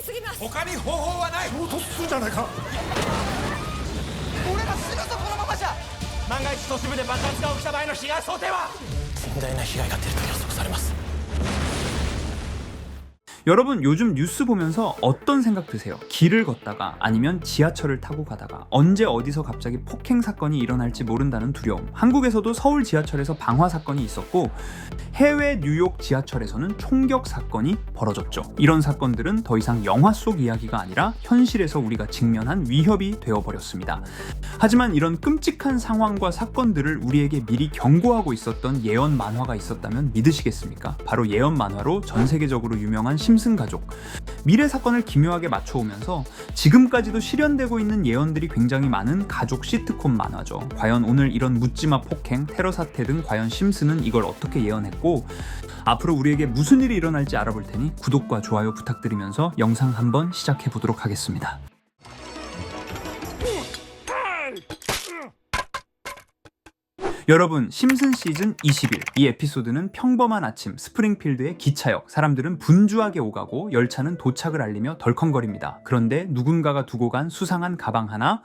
他に方法はない。衝突するじゃないか。俺ら死ぬぞこのままじゃ。万が一都市部で爆発が起きた場合の被害想定は。甚大な被害が出ると予測されます。 여러분 요즘 뉴스 보면서 어떤 생각 드세요? 길을 걷다가 아니면 지하철을 타고 가다가 언제 어디서 갑자기 폭행 사건이 일어날지 모른다는 두려움. 한국에서도 서울 지하철에서 방화 사건이 있었고 해외 뉴욕 지하철에서는 총격 사건이 벌어졌죠. 이런 사건들은 더 이상 영화 속 이야기가 아니라 현실에서 우리가 직면한 위협이 되어버렸습니다. 하지만 이런 끔찍한 상황과 사건들을 우리에게 미리 경고하고 있었던 예언 만화가 있었다면 믿으시겠습니까? 바로 예언 만화로 전 세계적으로 유명한 심슨 가족. 미래 사건을 기묘하게 맞춰오면서 지금까지도 실현되고 있는 예언들이 굉장히 많은 가족 시트콤 만화죠. 과연 오늘 이런 묻지마 폭행, 테러 사태 등 과연 심슨은 이걸 어떻게 예언했고 앞으로 우리에게 무슨 일이 일어날지 알아볼 테니 구독과 좋아요 부탁드리면서 영상 한번 시작해 보도록 하겠습니다. 여러분, 심슨 시즌 21. 이 에피소드는 평범한 아침 스프링필드의 기차역. 사람들은 분주하게 오가고 열차는 도착을 알리며 덜컹거립니다. 그런데 누군가가 두고 간 수상한 가방 하나.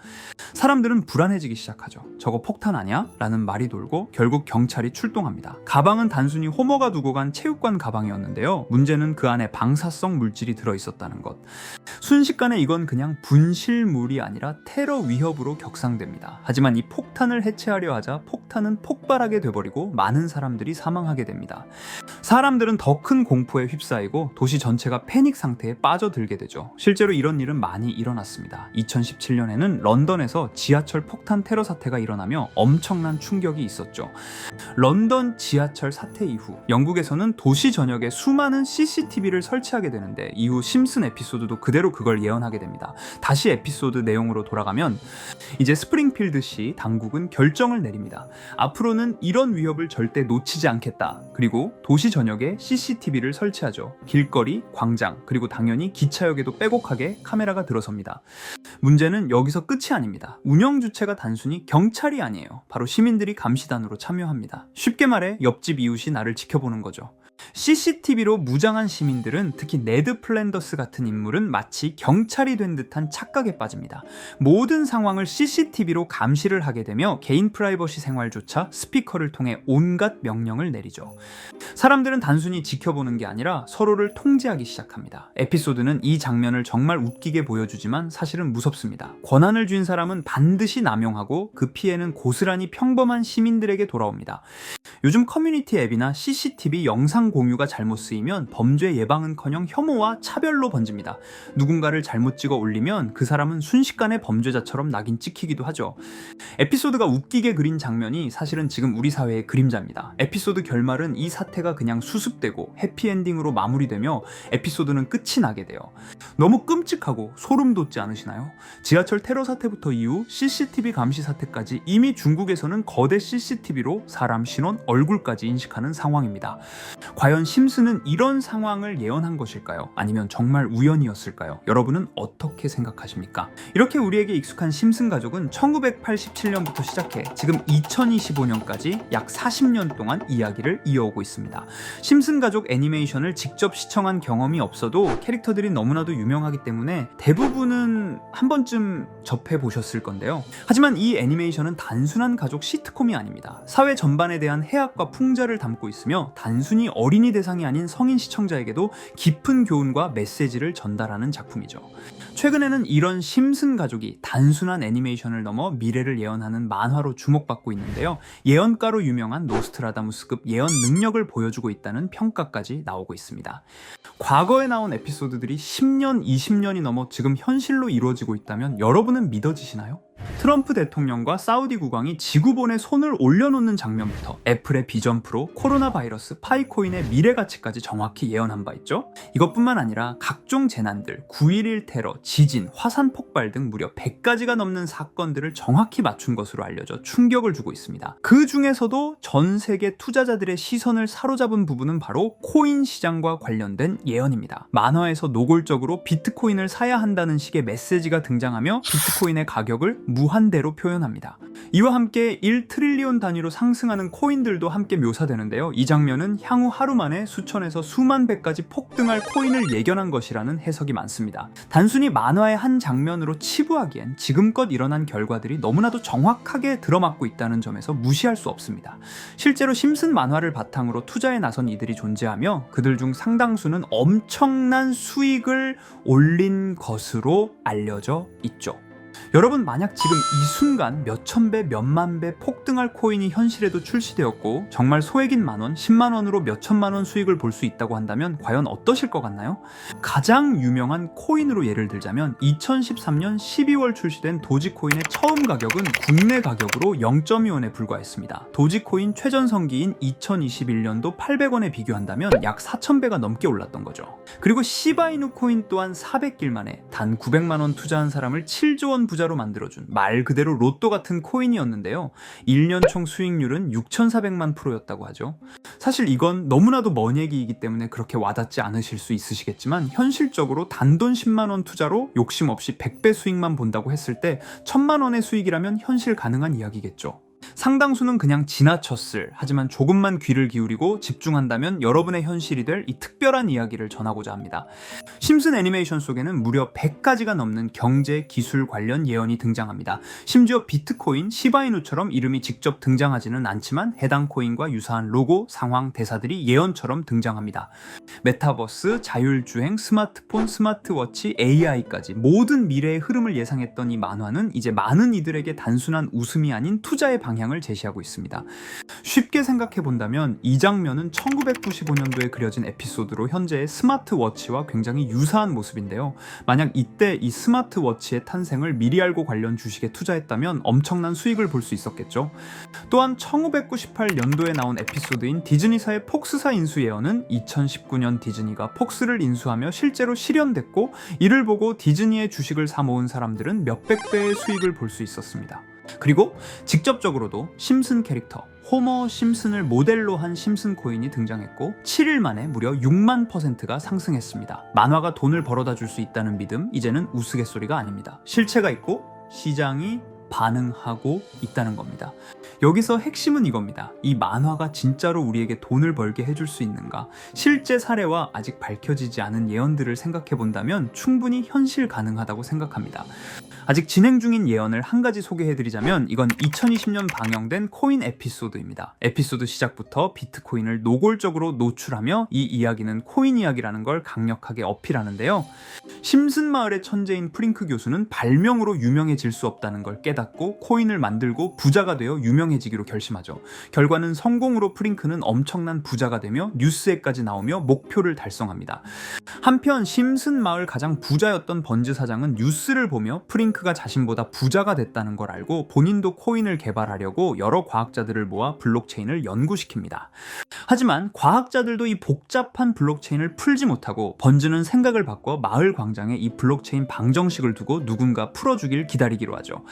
사람들은 불안해지기 시작하죠. 저거 폭탄 아니야? 라는 말이 돌고 결국 경찰이 출동합니다. 가방은 단순히 호머가 두고 간 체육관 가방이었는데요. 문제는 그 안에 방사성 물질이 들어있었다는 것. 순식간에 이건 그냥 분실물이 아니라 테러 위협으로 격상됩니다. 하지만 이 폭탄을 해체하려 하자 폭탄은 폭발하게 돼버리고 많은 사람들이 사망하게 됩니다. 사람들은 더 큰 공포에 휩싸이고 도시 전체가 패닉 상태에 빠져들게 되죠. 실제로 이런 일은 많이 일어났습니다. 2017년에는 런던에서 지하철 폭탄 테러 사태가 일어나며 엄청난 충격이 있었죠. 런던 지하철 사태 이후 영국에서는 도시 전역에 수많은 CCTV를 설치하게 되는데 이후 심슨 에피소드도 그대로 그걸 예언하게 됩니다. 다시 에피소드 내용으로 돌아가면 이제 스프링필드시 당국은 결정을 내립니다. 앞으로는 이런 위협을 절대 놓치지 않겠다. 그리고 도시 전역에 CCTV를 설치하죠. 길거리, 광장, 그리고 당연히 기차역에도 빼곡하게 카메라가 들어섭니다. 문제는 여기서 끝이 아닙니다. 운영 주체가 단순히 경찰이 아니에요. 바로 시민들이 감시단으로 참여합니다. 쉽게 말해 옆집 이웃이 나를 지켜보는 거죠. CCTV로 무장한 시민들은 특히 네드 플랜더스 같은 인물은 마치 경찰이 된 듯한 착각에 빠집니다. 모든 상황을 CCTV로 감시를 하게 되며 개인 프라이버시 생활조차 스피커를 통해 온갖 명령을 내리죠. 사람들은 단순히 지켜보는 게 아니라 서로를 통제하기 시작합니다. 에피소드는 이 장면을 정말 웃기게 보여주지만 사실은 무섭습니다. 권한을 쥔 사람은 반드시 남용하고 그 피해는 고스란히 평범한 시민들에게 돌아옵니다. 요즘 커뮤니티 앱이나 CCTV 영상 공유가 잘못 쓰이면 범죄 예방은커녕 혐오와 차별로 번집니다. 누군가를 잘못 찍어 올리면 그 사람은 순식간에 범죄자처럼 낙인 찍히기도 하죠. 에피소드가 웃기게 그린 장면이 사실은 지금 우리 사회의 그림자입니다. 에피소드 결말은 이 사태가 그냥 수습되고 해피엔딩으로 마무리되며 에피소드는 끝이 나게 돼요. 너무 끔찍하고 소름 돋지 않으시나요? 지하철 테러 사태부터 이후 CCTV 감시 사태까지 이미 중국에서는 거대 CCTV로 사람 신원, 얼굴까지 인식하는 상황입니다. 과연 심슨은 이런 상황을 예언한 것일까요? 아니면 정말 우연이었을까요? 여러분은 어떻게 생각하십니까? 이렇게 우리에게 익숙한 심슨 가족은 1987년부터 시작해 지금 2025년까지 약 40년 동안 이야기를 이어오고 있습니다. 심슨 가족 애니메이션을 직접 시청한 경험이 없어도 캐릭터들이 너무나도 유명하기 때문에 대부분은 한 번쯤 접해보셨을 건데요. 하지만 이 애니메이션은 단순한 가족 시트콤이 아닙니다. 사회 전반에 대한 해악과 풍자를 담고 있으며 단순히 어린이 대상이 아닌 성인 시청자에게도 깊은 교훈과 메시지를 전달하는 작품이죠. 최근에는 이런 심슨 가족이 단순한 애니메이션을 넘어 미래를 예언하는 만화로 주목받고 있는데요. 예언가로 유명한 노스트라다무스급 예언 능력을 보여주고 있다는 평가까지 나오고 있습니다. 과거에 나온 에피소드들이 10년, 20년이 넘어 지금 현실로 이루어지고 있다면 여러분은 믿어지시나요? 트럼프 대통령과 사우디 국왕이 지구본에 손을 올려놓는 장면부터 애플의 비전 프로, 코로나 바이러스, 파이코인의 미래 가치까지 정확히 예언한 바 있죠. 이것뿐만 아니라 각종 재난들, 9.11 테러, 지진, 화산 폭발 등 무려 100가지가 넘는 사건들을 정확히 맞춘 것으로 알려져 충격을 주고 있습니다. 그 중에서도 전 세계 투자자들의 시선을 사로잡은 부분은 바로 코인 시장과 관련된 예언입니다. 만화에서 노골적으로 비트코인을 사야 한다는 식의 메시지가 등장하며 비트코인의 가격을 무한대로 표현합니다. 이와 함께 1트릴리온 단위로 상승하는 코인들도 함께 묘사되는데요. 이 장면은 향후 하루 만에 수천에서 수만 배까지 폭등할 코인을 예견한 것이라는 해석이 많습니다. 단순히 만화의 한 장면으로 치부하기엔 지금껏 일어난 결과들이 너무나도 정확하게 들어맞고 있다는 점에서 무시할 수 없습니다. 실제로 심슨 만화를 바탕으로 투자에 나선 이들이 존재하며 그들 중 상당수는 엄청난 수익을 올린 것으로 알려져 있죠. 여러분, 만약 지금 이 순간 몇천 배, 몇만 배 폭등할 코인이 현실에도 출시되었고 정말 소액인 만원, 10만원으로 몇천만원 수익을 볼 수 있다고 한다면 과연 어떠실 것 같나요? 가장 유명한 코인으로 예를 들자면 2013년 12월 출시된 도지코인의 처음 가격은 국내 가격으로 0.2원에 불과했습니다. 도지코인 최전성기인 2021년도 800원에 비교한다면 약 4,000배가 넘게 올랐던 거죠. 그리고 시바이누 코인 또한 400길 만에 단 900만원 투자한 사람을 7조 원 부자로 만들어준 말 그대로 로또 같은 코인이었는데요. 1년 총 수익률은 6,400만 %였다고 하죠. 사실 이건 너무나도 먼 얘기이기 때문에 그렇게 와닿지 않으실 수 있으시겠지만 현실적으로 단돈 10만원 투자로 욕심 없이 100배 수익만 본다고 했을 때 1,000만원의 수익이라면 현실 가능한 이야기겠죠. 상당수는 그냥 지나쳤을, 하지만 조금만 귀를 기울이고 집중한다면 여러분의 현실이 될 이 특별한 이야기를 전하고자 합니다. 심슨 애니메이션 속에는 무려 100가지가 넘는 경제, 기술 관련 예언이 등장합니다. 심지어 비트코인, 시바이누처럼 이름이 직접 등장하지는 않지만 해당 코인과 유사한 로고, 상황, 대사들이 예언처럼 등장합니다. 메타버스, 자율주행, 스마트폰, 스마트워치, AI까지 모든 미래의 흐름을 예상했던 이 만화는 이제 많은 이들에게 단순한 웃음이 아닌 투자의 방향을 제시하고 있습니다. 쉽게 생각해 본다면 이 장면은 1995년도에 그려진 에피소드로 현재의 스마트워치와 굉장히 유사한 모습인데요. 만약 이때 이 스마트워치의 탄생을 미리 알고 관련 주식에 투자했다면 엄청난 수익을 볼 수 있었겠죠. 또한 1998년도에 나온 에피소드인 디즈니사의 폭스사 인수 예언은 2019년 디즈니가 폭스를 인수하며 실제로 실현됐고, 이를 보고 디즈니의 주식을 사 모은 사람들은 몇백 배의 수익을 볼 수 있었습니다. 그리고 직접적으로도 심슨 캐릭터 호머 심슨을 모델로 한 심슨 코인이 등장했고 7일 만에 무려 6만 %가 상승했습니다. 만화가 돈을 벌어다 줄 수 있다는 믿음, 이제는 우스갯소리가 아닙니다. 실체가 있고 시장이 반응하고 있다는 겁니다. 여기서 핵심은 이겁니다. 이 만화가 진짜로 우리에게 돈을 벌게 해줄 수 있는가? 실제 사례와 아직 밝혀지지 않은 예언들을 생각해 본다면 충분히 현실 가능하다고 생각합니다. 아직 진행 중인 예언을 한 가지 소개해드리자면 이건 2020년 방영된 코인 에피소드입니다. 에피소드 시작부터 비트코인을 노골적으로 노출하며 이 이야기는 코인 이야기라는 걸 강력하게 어필하는데요. 심슨 마을의 천재인 프링크 교수는 발명으로 유명해질 수 없다는 걸 깨닫고 코인을 만들고 부자가 되어 유명해지기로 결심하죠. 결과는 성공으로 프링크는 엄청난 부자가 되며 뉴스에까지 나오며 목표를 달성합니다. 한편 심슨 마을 가장 부자였던 번즈 사장은 뉴스를 보며 프링크가 자신보다 부자가 됐다는 걸 알고 본인도 코인을 개발하려고 여러 과학자들을 모아 블록체인을 연구시킵니다. 하지만 과학자들도 이 복잡한 블록체인을 풀지 못하고 번즈는 생각을 바꿔 마을 광장에 이 블록체인 방정식을 두고 누군가 풀어주길 기다리기로 하죠.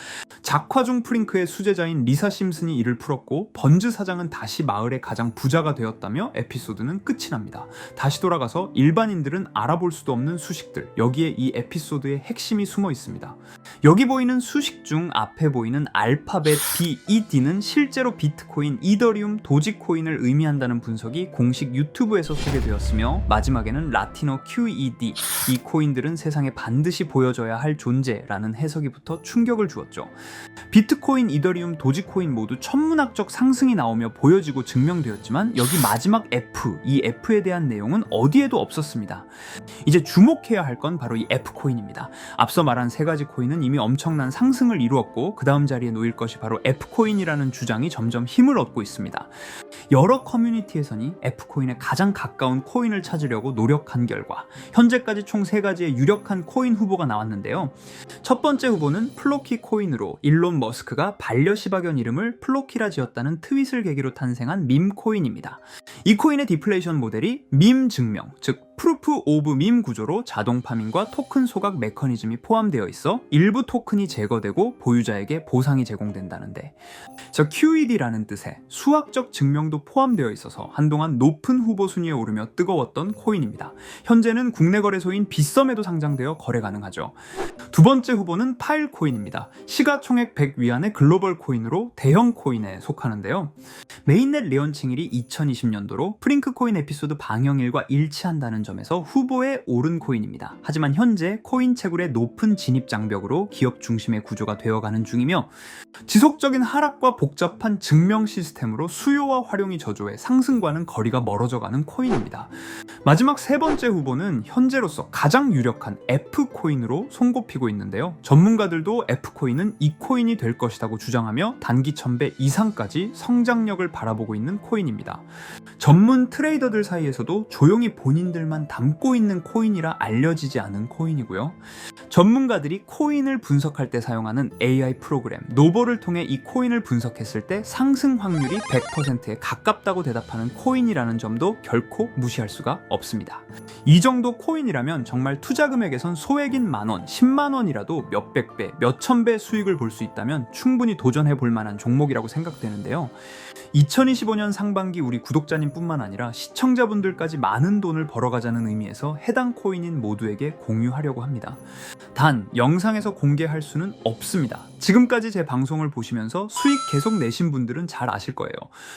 작화 중 프링크의 수제자인 리사 심슨이 이를 풀었고 번즈 사장은 다시 마을의 가장 부자가 되었다며 에피소드는 끝이 납니다. 다시 돌아가서 일반인들은 알아볼 수도 없는 수식들, 여기에 이 에피소드의 핵심이 숨어 있습니다. 여기 보이는 수식 중 앞에 보이는 알파벳 B, 이 D는 실제로 비트코인, 이더리움, 도지코인을 의미한다는 분석이 공식 유튜브에서 소개되었으며 마지막에는 라틴어 QED, 이 코인들은 세상에 반드시 보여줘야 할 존재라는 해석이 붙어 충격을 주었죠. 비트코인, 이더리움, 도지코인 모두 천문학적 상승이 나오며 보여지고 증명되었지만 여기 마지막 F, 이 F에 대한 내용은 어디에도 없었습니다. 이제 주목해야 할 건 바로 이 F코인입니다. 앞서 말한 세 가지 코인은 이미 엄청난 상승을 이루었고 그 다음 자리에 놓일 것이 바로 F코인이라는 주장이 점점 힘을 얻고 있습니다. 여러 커뮤니티에서는 F코인에 가장 가까운 코인을 찾으려고 노력한 결과 현재까지 총 3가지의 유력한 코인 후보가 나왔는데요. 첫 번째 후보는 플로키 코인으로 일론 머스크가 반려시바견 이름을 플로키라 지었다는 트윗을 계기로 탄생한 밈 코인입니다. 이 코인의 디플레이션 모델이 밈 증명, 즉 프루프 오브 밈 구조로 자동 파밍과 토큰 소각 메커니즘이 포함되어 있어 일부 토큰이 제거되고 보유자에게 보상이 제공된다는데, 저 QED라는 뜻의 수학적 증명도 포함되어 있어서 한동안 높은 후보 순위에 오르며 뜨거웠던 코인입니다. 현재는 국내 거래소인 빗썸에도 상장되어 거래 가능하죠. 두 번째 후보는 파일코인입니다. 시가 시가총액 100 위안의 글로벌 코인으로 대형 코인에 속하는데요. 메인넷 레언칭일이 2020년도로 프링크 코인 에피소드 방영일과 일치한다는 점에서 후보에 오른 코인입니다. 하지만 현재 코인 채굴의 높은 진입 장벽으로 기업 중심의 구조가 되어가는 중이며 지속적인 하락과 복잡한 증명 시스템으로 수요와 활용이 저조해 상승과는 거리가 멀어져가는 코인입니다. 마지막 세 번째 후보는 현재로서 가장 유력한 F코인으로 손꼽히고 있는데요. 전문가들도 F코인은 이 코인이 될 것이라고 주장하며 단기 1000배 이상까지 성장력을 바라보고 있는 코인입니다. 전문 트레이더들 사이에서도 조용히 본인들만 담고 있는 코인이라 알려지지 않은 코인이고요. 전문가들이 코인을 분석할 때 사용하는 AI 프로그램 노버를 통해 이 코인을 분석했을 때 상승 확률이 100%에 가깝다고 대답하는 코인이라는 점도 결코 무시할 수가 없습니다. 이 정도 코인이라면 정말 투자 금액에선 소액인 만원, 10만원이라도 몇백 배, 몇천 배 수익을 볼 수 있다면 충분히 도전해 볼 만한 종목이라고 생각되는데요. 2025년 상반기 우리 구독자님 뿐만 아니라 시청자분들까지 많은 돈을 벌어가자는 의미에서 해당 코인인 모두에게 공유하려고 합니다. 단 영상에서 공개할 수는 없습니다. 지금까지 제 방송을 보시면서 수익 계속 내신 분들은 잘 아실 거예요.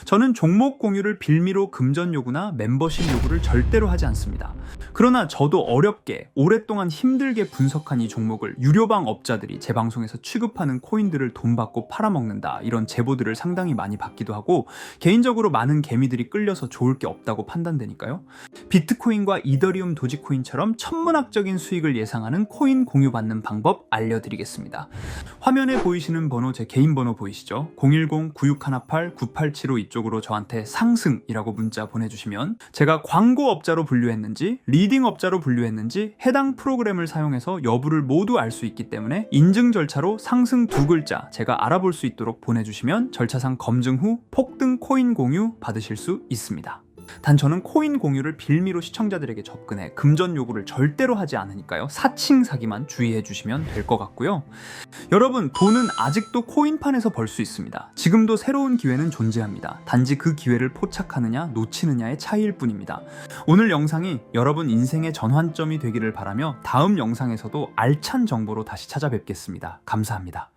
저는 종목 공유를 빌미로 금전 요구나 멤버십 요구를 절대로 하지 않습니다. 그러나 저도 어렵게 오랫동안 힘들게 분석한 이 종목을 유료방 업자들이 제 방송에서 취급하는 코인들을 돈 받고 팔아먹는다 이런 제보들을 상당히 많이 받기도 하고 개인적으로 많은 개미들이 끌려서 좋을 게 없다고 판단되니까요. 비트코인과 이더리움 도지코인처럼 천문학적인 수익을 예상하는 코인 공유받는 방법 알려드리겠습니다. 화면에 보이시는 번호 제 개인 번호 보이시죠? 010-9618-9875 이쪽으로 저한테 상승이라고 문자 보내주시면 제가 광고업자로 분류했는지 리딩업자로 분류했는지 해당 프로그램을 사용해서 여부를 모두 알 수 있기 때문에 인증 절차로 상승 2글자 제가 알아볼 수 있도록 보내주시면 절차상 검증 후 폭등 코인 공유 받으실 수 있습니다. 단 저는 코인 공유를 빌미로 시청자들에게 접근해 금전 요구를 절대로 하지 않으니까요. 사칭 사기만 주의해 주시면 될 것 같고요. 여러분, 돈은 아직도 코인판에서 벌 수 있습니다. 지금도 새로운 기회는 존재합니다. 단지 그 기회를 포착하느냐 놓치느냐의 차이일 뿐입니다. 오늘 영상이 여러분 인생의 전환점이 되기를 바라며 다음 영상에서도 알찬 정보로 다시 찾아뵙겠습니다. 감사합니다.